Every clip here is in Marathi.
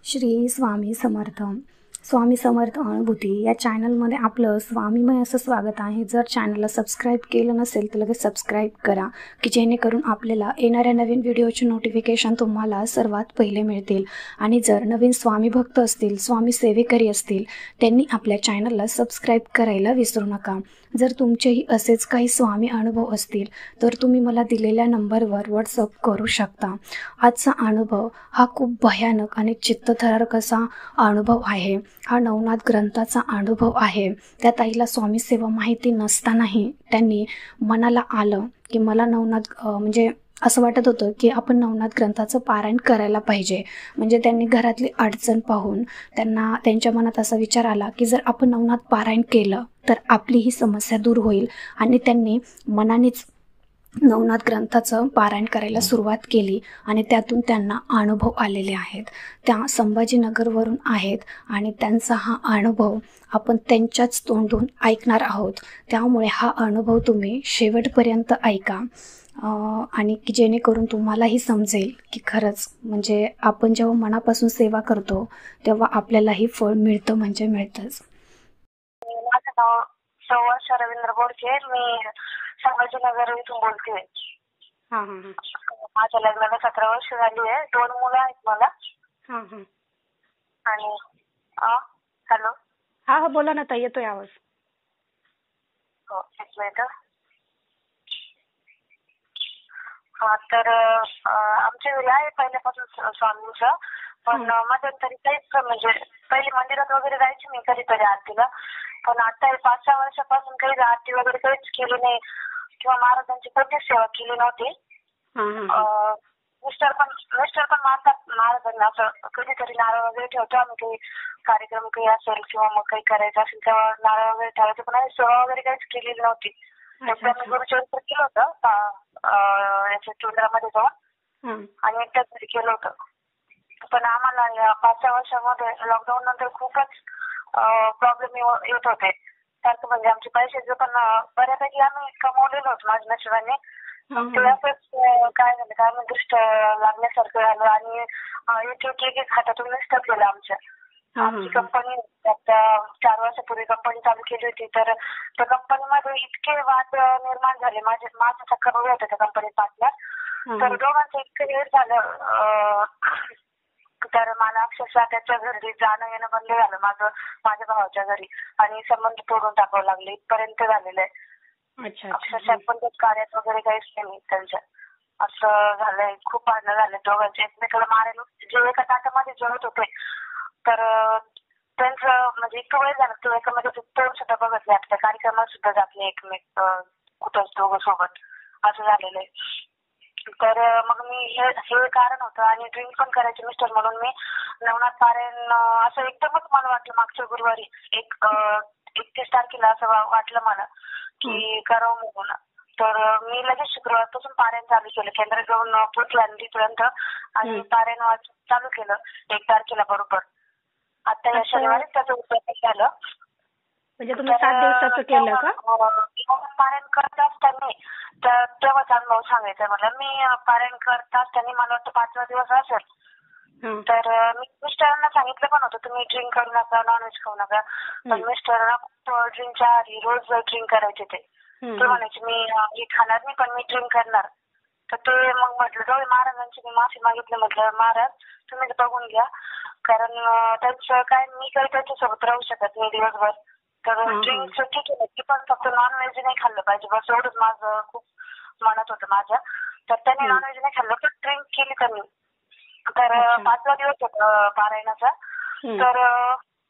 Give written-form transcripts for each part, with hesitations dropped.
श्री स्वामी समर्थ. स्वामी समर्थ अनुभूती या चॅनलमध्ये आपलं स्वामीमय असं स्वागत आहे. जर चॅनलला सबस्क्राईब केलं नसेल तर लगेच सबस्क्राईब करा की जेणेकरून आपल्याला येणाऱ्या नवीन व्हिडिओचे नोटिफिकेशन तुम्हाला सर्वात पहिले मिळतील. आणि जर नवीन स्वामी भक्त असतील, स्वामी सेवेकरी असतील, त्यांनी आपल्या चॅनलला सबस्क्राईब करायला विसरू नका. जर तुमचेही असेच काही स्वामी अनुभव असतील तर तुम्ही मला दिलेल्या नंबरवर व्हॉट्सअप करू शकता. आजचा अनुभव हा खूप भयानक आणि चित्तथरारक असा अनुभव आहे. हा नवनाथ ग्रंथाचा अनुभव आहे. त्या ताईला स्वामी सेवा माहिती नसतानाही त्यांनी मनाला आलं की मला नवनाथ म्हणजे असं वाटत होतं की आपण नवनाथ ग्रंथाचं पारायण करायला पाहिजे. म्हणजे त्यांनी घरातली अडचण पाहून त्यांच्या मनात असा विचार आला की जर आपण नवनाथ पारायण केलं तर आपली ही समस्या दूर होईल. आणि त्यांनी मनानेच नवनाथ ग्रंथाचं पारायण करायला सुरुवात केली आणि त्यातून त्यांना अनुभव आलेले आहेत. त्या संभाजीनगरवरून आहेत आणि त्यांचा हा अनुभव आपण त्यांच्याच तोंडून ऐकणार आहोत. त्यामुळे हा अनुभव तुम्ही शेवटपर्यंत ऐका आणि जेणेकरून तुम्हालाही समजेल की खरंच म्हणजे आपण जेव्हा मनापासून सेवा करतो तेव्हा आपल्यालाही फळ मिळतं म्हणजे मिळतंच. माझं नाव सौवर्ष रवींद्र बोडके. मी संभाजीनगर इथून बोलते. माझ्या लग्नाला 17 वर्ष झाली आहे. 2 मुलं आहेत मला. आणि हॅलो. हा बोला ना ताई, येतोय आवाज. हो, एक मिनिट. तर आमच्या घरी आहे पहिल्यापासून स्वामींचं, पण मध्यंतरी काहीच म्हणजे पहिले मंदिरात वगैरे जायची मी कधीतरी आरतीला, पण आता 5-6 वर्षापासून काही आरती वगैरे काहीच केली नाही किंवा महाराजांची कोणतीच सेवा केली नव्हती. मिस्टर पण मानतात महाराजांना. असं कधीतरी नारळ वगैरे ठेवतो आम्ही, काही कार्यक्रम काही असेल किंवा मग काही करायचं असेल तेव्हा नारळ वगैरे ठेवायचं, पण आम्ही सेवा वगैरे काहीच केलेली नव्हती. एकदा मी गुरुचरित्र केलं होतं याच्या केंद्रामध्ये जाऊन आणि एकदा घरी केलं होतं. पण आम्हाला या 5-6 वर्षामध्ये लॉकडाऊन नंतर खूपच प्रॉब्लेम येत होते. सारखं म्हणजे आमचे पैशाचे पण बऱ्यापैकी आम्ही कमवलेलो होतो माझ्या मिस्टरांनी. ते असंच काय झालं काय म्हणजे दृष्ट लागल्यासारखं झालं आणि एक हातातून नष्ट केलं आमच्या. आमची कंपनी 4 वर्षापूर्वी कंपनी चालू केली होती, तर त्या कंपनीमध्ये इतके वाद निर्माण झाले. माझं चक्कर उभे होतं त्या कंपनीत पार्टनर. तर दोघांचं इतकं वेळ झालं तर मला अक्षरशः त्याच्या घरी जाणं येणं बंद झालं माझ्या भावाच्या घरी, आणि संबंध तोडून टाकावं लागले इथपर्यंत झालेलं आहे. अक्षरशः पण कार्यात वगैरे काहीच नाही त्यांच्या. असं झालंय, खूप भांडणं झाले दोघांचे, एकमेकाला मारायला जे एका ताटामध्ये जेवत होते तर त्यांचं म्हणजे इतकं वेळ झालं तो एकामध्ये तोड सुद्धा बघत नाही, आपल्या कार्यक्रमात सुद्धा जात नाही एकमेक कुठंच दोघं सोबत, असं झालेलं आहे. तर मग मी हे कारण होतं आणि ड्रिंक पण करायचे मिस्टर, म्हणून मी नवनाथ पारायण असं एकदमच मला वाटलं मागच्या गुरुवारी 31 तारखेला असं वाटलं मला की करावं म्हणून. तर मी लगेच शुक्रवारपासून पारायण चालू केलं, केंद्रात जाऊन पोचला तिथपर्यंत आणि पारायण चालू केलं 1 तारखेला बरोबर. आता या शनिवारी त्याचं उद्यापन झालं. म्हणजे तुम्ही 7 दिवसाचं केलं का? पारायण करत असताना तेव्हाच अनुभव सांगायचा मला. मी पारायण करत असताना मला वाटतं 5वा दिवस असेल, तर मी मिस्टरांना सांगितलं पण होतं तुम्ही ड्रिंक करू नका, नॉनव्हेज खाऊ नका, पण मिस्टरांना ड्रिंकच्या आधी रोज ड्रिंक करायचे. ते म्हणायचे मी खाणार नाही पण मी ड्रिंक करणार. तर ते मग म्हटलं जाऊ महाराजांची मी माफी मागितलं, म्हटलं महाराज तुम्ही बघून घ्या, कारण त्यांचं काय मी काही त्याच्यासोबत राहू शकत नाही दिवसभर. तर ड्रिंकचं ठीक आहे की पण फक्त नॉनव्हेज नाही खाल्लं पाहिजे, बस एवढंच माझं खूप मनात होतं माझ्या. तर त्यांनी नॉनव्हेज नाही खाल्लं पण ड्रिंक केली त्यांनी. तर 5वा दिवस होता पारायणाचा. तर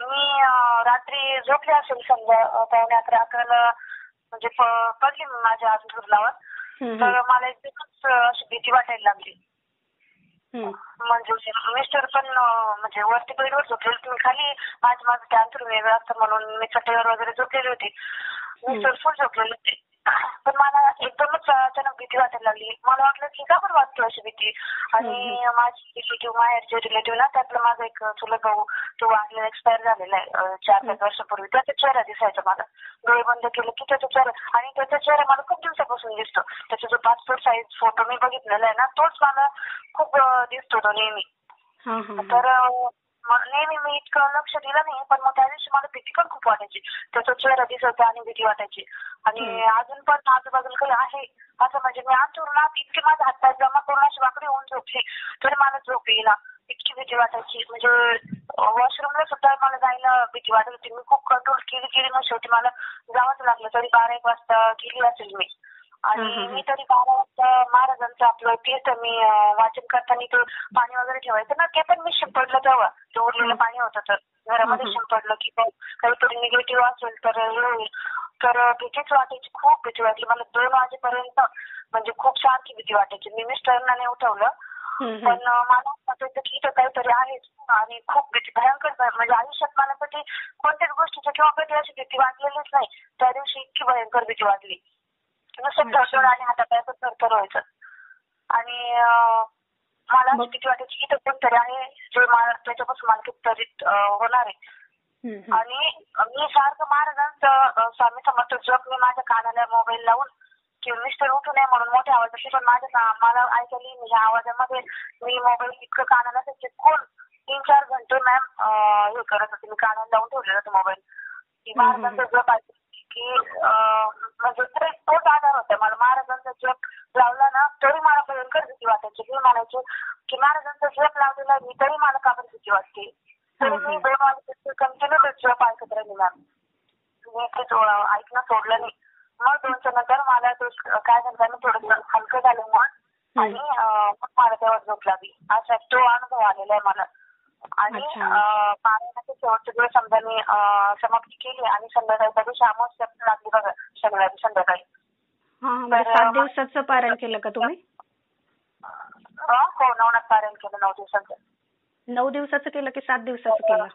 मी रात्री झोपले असेल समजा 11:15 म्हणजे पडली माझ्या अंथरुणावर. तर मला एकदमच अशी भीती वाटायला लागली. म्हणजे मिस्टर पण म्हणजे वरती बेडवर झोपलेले, तुम्ही खाली माझं ते अंथरूण वेगळं असतं म्हणून मी चटईवर वगैरे झोपलेली होती. मिस्टर फुल झोपलेले होते. पण मला एकदमच अचानक भीती वाटायला लागली. मला वाटलं की का बरं वाटतो अशी भीती. आणि माझी रिलेटिव्ह माहेरचे रिलेटिव्ह ना, त्यातलं माझा एक चुलत भाऊ, तो वारलेला एक्सपायर झालेला आहे 4-5 वर्षापूर्वी. त्याचा चेहरा दिसायचा मला, डोळे बंद केले की त्याचा चेहरा, आणि त्याचा चेहरा मला खूप दिवसापासून दिसतो. त्याचा जो पासपोर्ट साईज फोटो मी बघितलेला आहे ना, तोच मला खूप दिसतो तो नेहमी. तर नेहमी मी इतकं लक्ष दिलं नाही, पण मग त्या दिवशी मला भीती पण खूप वाटायची. त्याचा चेहरा दिसायचा आणि भीती वाटायची. आणि अजून पण आजूबाजूला काही आहे असं म्हणजे मी अंथरुणात ना इतके माझे हातपाय जमा करून अशी वाकडी होऊन झोपली तरी मला झोप येईना. इतकी भीती वाटायची म्हणजे वॉशरूमला सुद्धा मला जायला भीती वाटत होती. मी खूप कंट्रोल केली मग शेवटी मला जावंच लागलं. तरी 12-1 वाजता गेली असेल मी. आणि मी तरी 12 वाजता महाराजांचं आपलं तीर्थ मी वाचन करताना ते पाणी वगैरे ठेवायचं ना, ते पण मी शिंपडलं तेव्हा. ते उरलेलं पाणी होतं तर घरामध्ये शिंपडलं की काहीतरी निगेटिव्ह असेल तर होईल. तर भीतीच वाटायची, खूप भीती वाटली मला 2 वाजेपर्यंत. म्हणजे खूप सारखी भीती वाटायची. मी मिस्टरांना नाही उठवलं, पण मला वाटायचं की इथं काहीतरी आहेच. आणि खूप भीती भयंकर म्हणजे आयुष्यात मला कधी कोणत्याच गोष्टीची किंवा कधी अशी भीती वाटलेलीच नाही. त्या दिवशी इतकी भयंकर भीती वाटली. नुसतं धडधड आणि हातापायाचं थरथर व्हायचं. आणि मला अशी भीती वाटायची की इथं कोणतरी आहे जे मला त्याच्यापासून मला कितीतरी होणार आहे. आणि मी सारखं महाराजांचं स्वामी समर्थ जप मी माझ्या कानाला मोबाईल लावून की मिस्टर उठू नये म्हणून मोठ्या आवाजाशी, पण मला ऐकायला येईल ह्या आवाजामध्ये. मी मोबाईल इतकं कानाला चिपकून 3-4 घंटे मॅम हे करत होते. मी कानाला लावून ठेवलेला होता मोबाईल की महाराजांचा जप ऐकते की म्हणजे तोच आधार होता मला. महाराजांचा जप लावला ना तरी मला भयंकर भीती वाटायची. मी म्हणायची की महाराजांचा जप लावलेला मी तरी मला का बरं भीती वाटते. तरी मी 2 वाजेपर्यंत कंटिन्यू जप ऐकत राहिली मॅम. मी ते ऐकणं सोडलं नाही. मग 2च्या नंतर मला ते काय झालं थोडंसं हलकं झालं मन आणि मग मला तेव्हा झोप लागली. असा तो अनुभव आलेला आहे मला. आणि पारायणाचे शेवटचे दिवस समजा मी समाप्ती केली आणि संध्याकाळी त्या दिवशी अमावस्या लागली बघा शनिवारी संध्याकाळी. म्हणजे 7 दिवसाचं पारायण केलं का तुम्ही? हो, नवनाथ पारायण केलं 9 दिवसाचं. 9 दिवसाचं केलं की 7 दिवसाचं केलं?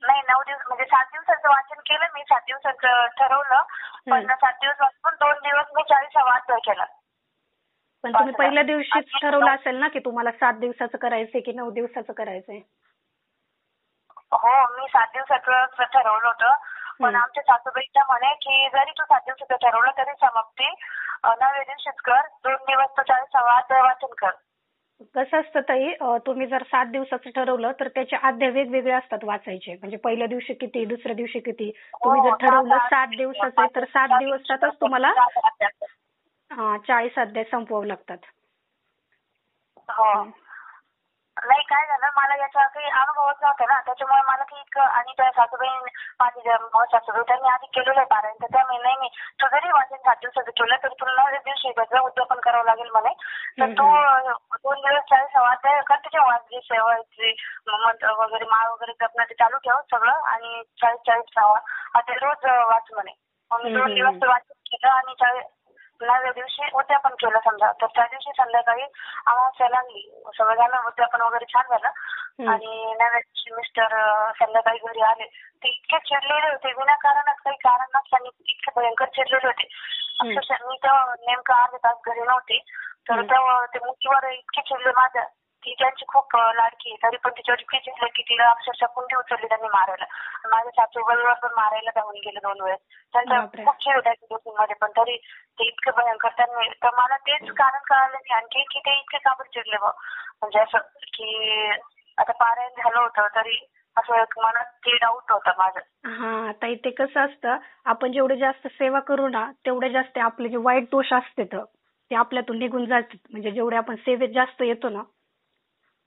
नाही 9 दिवस म्हणजे 7 दिवसाचं वाचन केलं मी. 7 दिवसाचं ठरवलं, पण 7 दिवस वाचून 2 दिवस मी 40वा अध्याय केला. पण तुम्ही पहिल्या दिवशीच ठरवलं असेल ना की तुम्हाला 7 दिवसाचं करायचंय की 9 दिवसाचं करायचंय? हो, मी 7 दिवसाचं ठरवलं होतं. पण आमच्या सासूबाईंच्या म्हणे की जरी तू 7 दिवसाचं ठरवलं तरी समाप्ती 9व्या दिवशीच कर. 2 दिवस तू 40वा अध्याय वाचन कर. कसं असतं ताई, तुम्ही जर 7 दिवसाचं ठरवलं तर त्याचे अध्याय वेगवेगळे असतात वाचायचे. म्हणजे पहिल्या दिवशी किती, दुसऱ्या दिवशी किती. तुम्ही जर ठरवलं 7 दिवसाचं आहे तर 7 दिवसातच तुम्हाला 40 अध्याय संपवावं लागतात. हो. नाही काय झालं मला याचा काही अनुभवच नव्हता ना, त्याच्यामुळे मला काही इतकं. आणि त्या सासूबाई माझी सासूबाई त्यांनी आधी केलेलं आहे पारायण, तर त्यामुळे नाही तू जरी वाचन 7 दिवसाचं केलं तरी तुला 9व्या दिवशी त्याचं उद्यापन करावं लागेल म्हणे. तर तू 2 दिवस 40वा अध्याय कंटिन्यू वाचली, सेवायची मंत्र वगैरे माळ वगैरे जपणं ते चालू ठेव सगळं आणि 40-40वा अध्याय रोज वाच म्हणे. मग मी 2 दिवस वाचन केलं आणि 9व्या दिवशी उद्यापन केलं समजा. तर त्या दिवशी संध्याकाळी अमावस्या लागली, सगळं झालं, उद्यापन वगैरे छान झालं. आणि 9व्या दिवशी मिस्टर संध्याकाळी घरी आले. ते इतके चिडलेले होते विनाकारणच, काही कारण नसताना इतके भयंकर चिडलेले होते. अक्षरशः मी तेव्हा नेमकं अर्धा तास घरी नव्हते. तर तेव्हा ते मुलीवर इतके चिडले माझ्या. ती त्यांची खूप लाडकी आहे तरी पण तिच्यावर इतकी चिडले की तिला अक्षरशः कुंडी उचलली त्यांनी मारायला. माझ्या सासूबाईवर पण मारायला धावून गेले 2 वेळेस. त्यांचा खूप चिड होता दोघींमध्ये, पण तरी ते इतकं भयंकर त्यांनी. तर मला तेच कारण कळालं नाही आणखी की ते इतके का बरं चिडले बा. म्हणजे असं की आता पारायण झालं होतं तरी असं मनात ते डाऊट होतं माझं. ताई ते कसं असतं, आपण जेवढे जास्त सेवा करू ना तेवढे जास्त आपले जे वाईट दोष असतात ते आपल्यातून निघून जातात. म्हणजे जेवढे आपण सेवेत जास्त येतो ना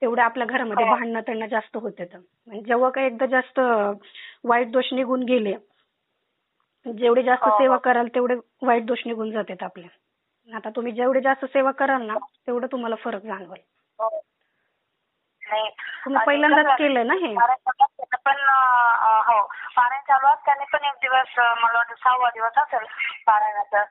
तेवढे आपल्या घरामध्ये भांडणं तणं जास्त होतात. म्हणजे जेव्हा काही एकदा जास्त वाईट दोष निघून गेले, जेवढे जास्त सेवा कराल तेवढे वाईट दोष निघून जातात आपले. आता तुम्ही जेवढे जास्त सेवा कराल ना तेवढं तुम्हाला फरक जाणवेल. तुम्ही पहिल्यांदाच केलं ना हे? पण हो, पारायण चालू असताना पण एक दिवस मला वाटतं 6वा दिवस असेल पारायणाचा.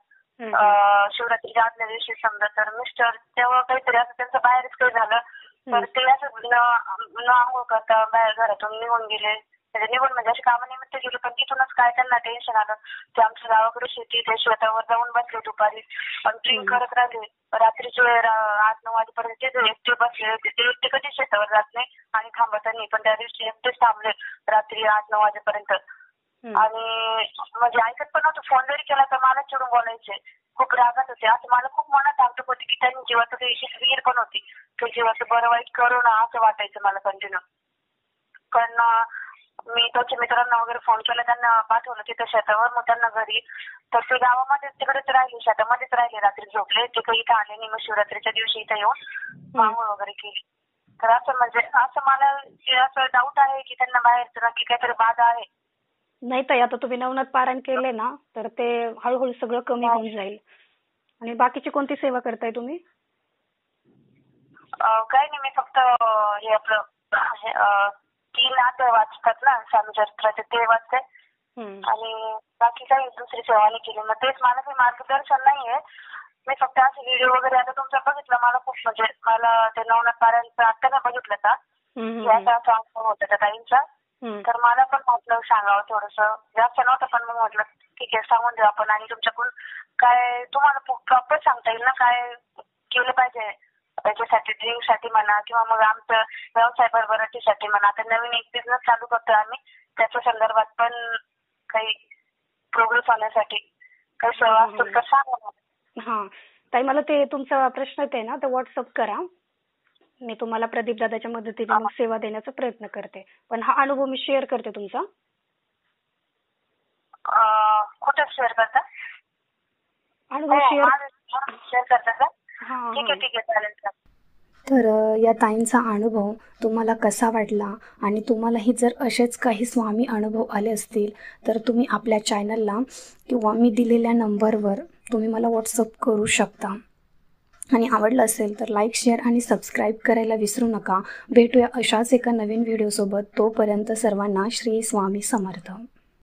शिवरात्रीच्या आदल्या दिवशी समजा. तर मिस्टर तेव्हा काहीतरी असं त्यांचं बाहेरच काही झालं तर ते असं न आंघोळ करता बाहेर घरातून निघून गेले. म्हणजे निघून म्हणजे अशी कामानिमित्त गेले, पण तिथूनच काय त्यांना टेन्शन आलं. ते आमच्या गावाकडे शेती, ते शेतावर जाऊन बसले दुपारी आणि ड्रिंक करत राहिले. रात्रीच्या वेळ 8-9 वाजेपर्यंत ते एकटे बसले होते. ते एकटे कधी शेतावर जात नाही आणि थांबत नाही, पण त्या दिवशी एकटेच थांबले रात्री 8-9 वाजेपर्यंत. आणि म्हणजे ऐकत पण नव्हतं. फोन जरी केला तर मला चिडून बोलायचे, खूप रागात होते. असं मला खूप मनात आमचं होती की त्यांनी जीवाचं काही विहीर पण होती, की जीवाचं बरं वाईट करू ना असं वाटायचं मला कंटिन्यू. पण मी त्यांच्या मित्रांना वगैरे फोन केला, त्यांना पाठवलं तिथं शेतावर, मग त्यांना घरी. तर ते गावामध्ये तिकडेच राहिले, शेतामध्येच राहिले, रात्री झोपले. ते काही इथं आले नाही. मग शिवरात्रीच्या दिवशी इथं येऊन मांगोळ वगैरे केली. तर असं म्हणजे असं मला असं डाऊट आहे की त्यांना बाहेरचं नक्की काहीतरी बाधा आहे. नाही ताई, आता तुम्ही नवनाथ पारायण केले ना, तर ते हळूहळू सगळं कमी होऊन जाईल. आणि बाकीची कोणती सेवा करताय तुम्ही? काही नाही, मी फक्त हे आपलं 3 अध्याय वाचतात ना स्वामी चरित्राचे, ते वाचते. आणि बाकी काही दुसरी सेवा नाही केली. मग तेच मला काही मार्गदर्शन नाहीये. मी फक्त असे व्हिडिओ वगैरे आता तुमचा बघितला, मला खूप म्हणजे मला ते नवनाथ पारायणचं आता नाही बघितलं का, याचा असा अनुभव होता त्या ताईंचा. तर मला पण म्हटलं सांगावं थोडंसं, जास्त नव्हतं पण मग म्हटलं ठीक आहे सांगून देऊ आपण. आणि तुमच्याकडून काय तुम्हाला प्रॉपर सांगता येईल ना काय केलं पाहिजे त्याच्यासाठी, ड्रिंकसाठी म्हणा किंवा मग आमचं व्यवसाय भरभराटीसाठी म्हणा. आता नवीन एक बिझनेस चालू करतोय आम्ही, त्याच्या संदर्भात पण काही प्रोग्रेस होण्यासाठी काही सेवा असतील तर सांगा. हां ताई, मला ते तुमचा प्रश्न आहे ना, तर व्हॉट्सअप करा. मी तुम्हाला प्रदीप दादाच्या मदतीने मग सेवा देण्याचा प्रयत्न करते. पण हा अनुभव मी शेअर करते तुमचा. कुठे शेअर करता? अनुभव शेअर करता का? हां ठीक आहे चालेल. तर या ताईंचा अनुभव तुम्हाला कसा वाटला, आणि तुम्हालाही जर असेच काही स्वामी अनुभव आले असतील तर तुम्ही आपल्या चॅनलला किंवा मी दिलेल्या नंबरवर तुम्ही मला व्हॉट्सअप करू शकता. आणि आवडलं असेल तर लाईक, शेअर आणि सबस्क्राईब करायला विसरू नका. भेटूया अशाच एका नवीन व्हिडिओसोबत. तोपर्यंत सर्वांना श्री स्वामी समर्थ.